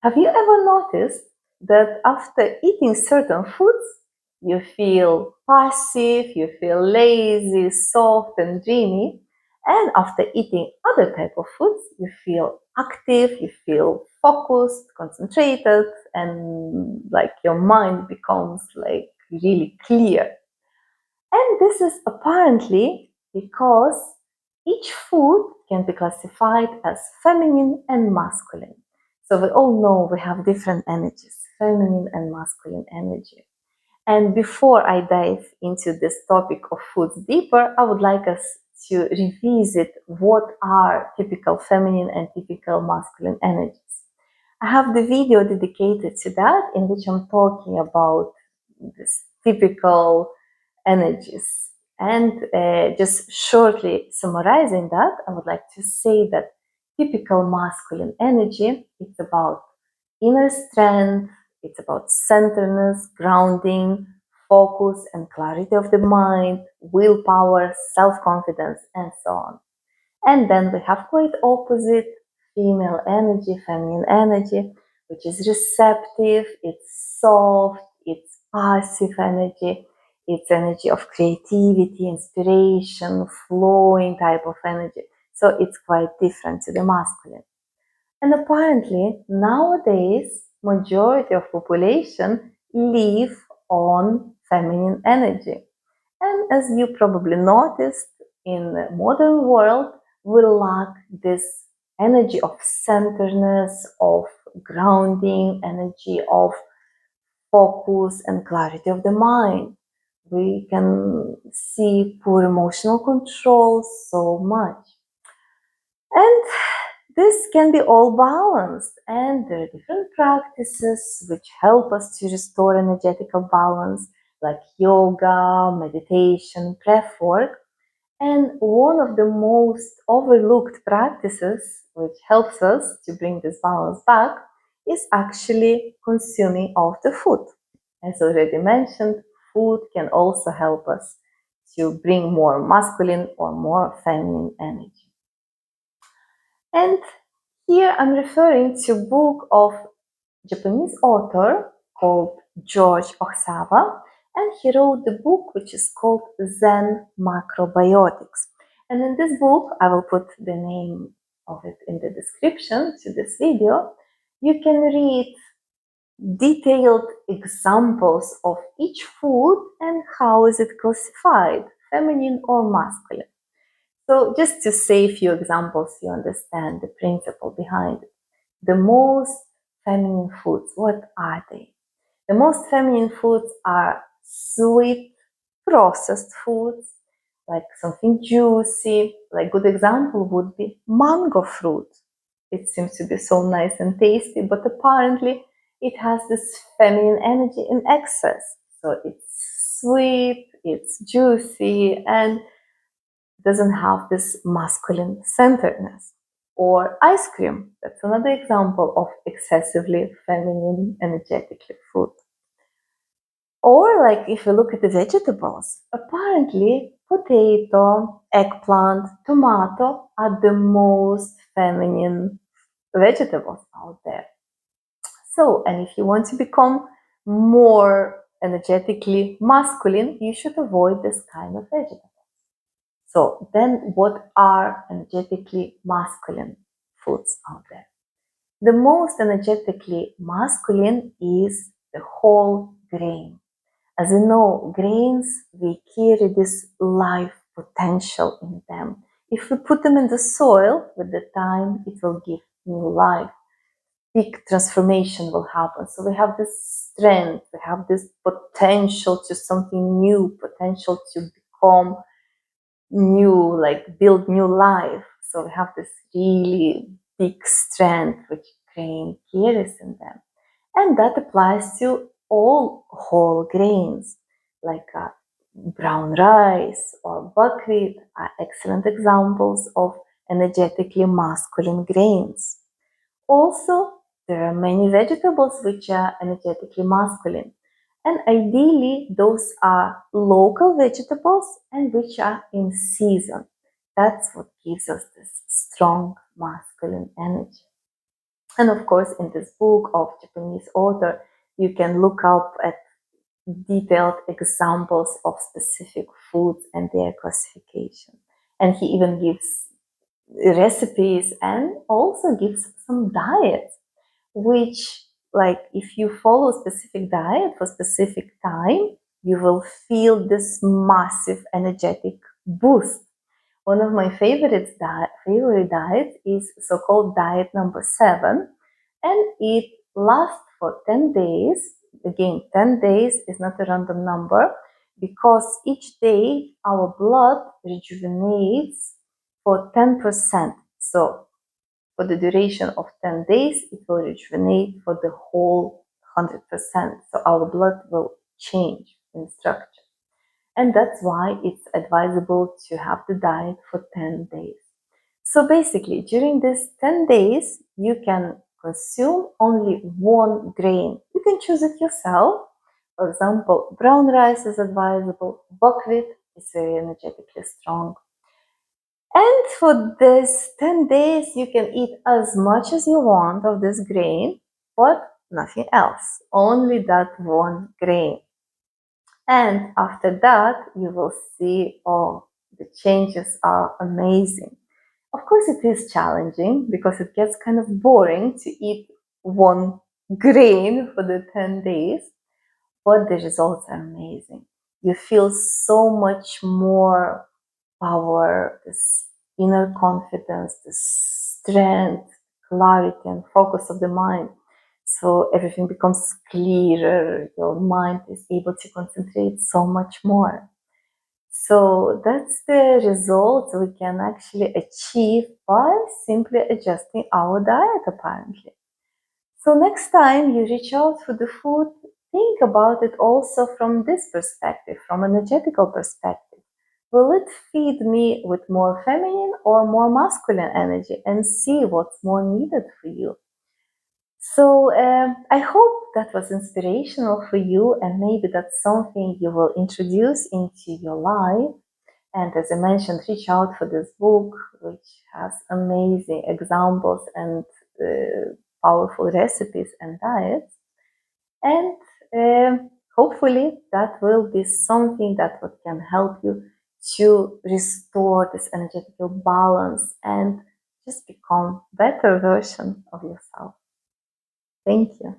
Have you ever noticed that after eating certain foods, you feel passive, you feel lazy, soft and dreamy, and after eating other type of foods, you feel active, you feel focused, concentrated, and like your mind becomes like really clear. And this is apparently because each food can be classified as feminine and masculine. So we all know we have different energies, feminine and masculine energy. And before I dive into this topic of foods deeper, I would like us to revisit what are typical feminine and typical masculine energies. I have the video dedicated to that in which I'm talking about this typical energies. And just shortly summarizing that, I would like to say that typical masculine energy, it's about inner strength, it's about centeredness, grounding, focus and clarity of the mind, willpower, self-confidence, and so on. And then we have quite opposite female energy, feminine energy, which is receptive, it's soft, it's passive energy, it's energy of creativity, inspiration, flowing type of energy. So it's quite different to the masculine. And apparently nowadays majority of population live on feminine energy. And as you probably noticed, in the modern world, we lack this energy of centeredness, of grounding, energy of focus and clarity of the mind. We can see poor emotional control so much. And this can be all balanced, and there are different practices which help us to restore energetical balance, like yoga, meditation, breath work. And one of the most overlooked practices which helps us to bring this balance back is actually consuming of the food. As already mentioned, food can also help us to bring more masculine or more feminine energy. And here I'm referring to a book of Japanese author called George Ohsawa, and he wrote the book which is called Zen Macrobiotics. And in this book, I will put the name of it in the description to this video. You can read detailed examples of each food and how is it classified, feminine or masculine. So just to say a few examples, you understand the principle behind it. The most feminine foods, what are they? The most feminine foods are sweet, processed foods, like something juicy. Like good example would be mango fruit. It seems to be so nice and tasty, but apparently it has this feminine energy in excess. So it's sweet, it's juicy, and doesn't have this masculine centeredness. Or ice cream, that's another example of excessively feminine energetically food. Or like if you look at the vegetables, apparently potato, eggplant, tomato are the most feminine vegetables out there. So, and if you want to become more energetically masculine, you should avoid this kind of vegetables. So then what are energetically masculine foods out there? The most energetically masculine is the whole grain. As you know, grains, we carry this life potential in them. If we put them in the soil, with the time, it will give new life. Big transformation will happen. So we have this strength, we have this potential to something new, potential to become new, like build new life. So we have this really big strength which grain carries in them. And that applies to all whole grains, like brown rice or buckwheat are excellent examples of energetically masculine grains. Also, there are many vegetables which are energetically masculine. And ideally, those are local vegetables and which are in season. That's what gives us this strong masculine energy. And of course, in this book of Japanese author, you can look up at detailed examples of specific foods and their classification. And he even gives recipes and also gives some diets, which, like, if you follow specific diet for specific time, you will feel this massive energetic boost. One of my favorite diets is so-called diet number 7, and it lasts for 10 days. Again, 10 days is not a random number because each day our blood rejuvenates for 10%. So for the duration of 10 days, it will rejuvenate for the whole 100%. So our blood will change in structure. And that's why it's advisable to have the diet for 10 days. So basically, during these 10 days, you can consume only one grain. You can choose it yourself. For example, brown rice is advisable. Buckwheat is very energetically strong. And for this 10 days, you can eat as much as you want of this grain, but nothing else. Only that one grain. And after that, you will see, oh, the changes are amazing. Of course, it is challenging because it gets kind of boring to eat one grain for the 10 days, but the results are amazing. You feel so much more power, this inner confidence, this strength, clarity, and focus of the mind. So everything becomes clearer. Your mind is able to concentrate so much more. So that's the results we can actually achieve by simply adjusting our diet, apparently. So next time you reach out for the food, think about it also from this perspective, from an energetical perspective. Will it feed me with more feminine or more masculine energy, and see what's more needed for you? So I hope that was inspirational for you, and maybe that's something you will introduce into your life. And as I mentioned, reach out for this book, which has amazing examples and powerful recipes and diets. And hopefully that will be something that can help you to restore this energetical balance and just become a better version of yourself. Thank you.